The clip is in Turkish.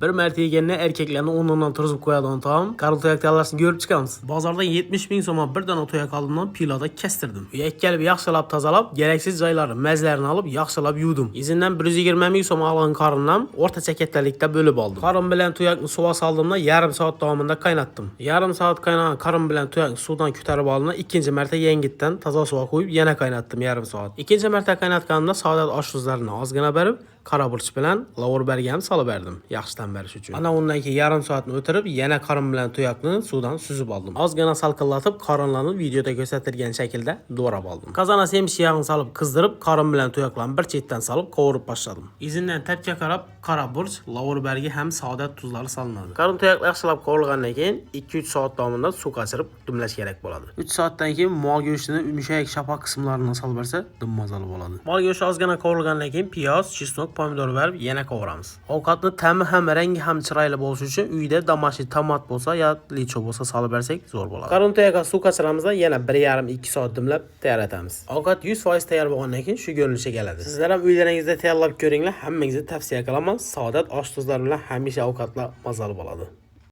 Bir marta yeganini erkaklarni o'rnidan turg'izib qo'yadigan taom qaril to'yak tayyorlashni ko'rib chiqamiz. Bozordan 70 ming so'mga bir dona to'yak oldimdan piloda kestirdim. Yakkalib yaxshilab tozalab, keraksiz joylari, mazlarini olib yaxshilab yuvdim. Izinden 120 ming so'm olgan qorindan o'rtacha kattalikda bo'lib oldim. Qorin bilan to'yakni suvga soldimda yarim soat davomida qaynatdim. Yarim soat qaynagan qorin bilan to'yakni suvdan ko'tarib oldim. Ikkinchi marta yangitdan toza suvga qo'yib yana qaynatdim yarim soat. Ikkinchi marta qaynatganimda saodat osh tuzlarini ozgina berib, qora burch bilan lavurberga ham solib berdim, yaxshidan berish uchun. Ana undan keyin yarim soatni o'tirib, yana qorin bilan to'yakni suvdan suzib oldim. Ozgina salqinlatib, qorinlarni videoda ko'rsatilgan shaklda doğrab oldim. Qozonga semiz yog'ini solib qizdirib, qorin bilan to'yaklarni bir chetdan solib qovurib boshladim. Izinden tepga qarab, qora burch, lavurberga ham saodat tuzlari solinadi. Qorin to'yak yaxshilab qovurilgandan keyin 2-3 soat davomida suv qachirib dumlash kerak bo'ladi. 3 soatdan keyin mol go'shtini yumshoq shafoq qismlarini solib bersa, dummazali bo'ladi. Mol go'shti ozgina qovurilgandan keyin piyoz, chesnok, pomidor berib yana qovuramiz. Ovqatni ta'mi ham rangi ham chiroyli bo'lishi uchun uyda domashniy tomat bo'lsa yo licho bo'lsa solib bersak zo'r bo'ladi. Qorin to'yakka suv qachiramizda yana 1,5-2 soat dimlab tayyorlatamiz. Ovqat 100% tayyor bo'lgandan keyin shu ko'rinishga keladi. Sizlar ham uylaringizda tayyorlab ko'ringlar, hammangizga tavsiya qilaman. Saodat osh tuzlari bilan hamisha ovqatlar mazali bo'ladi.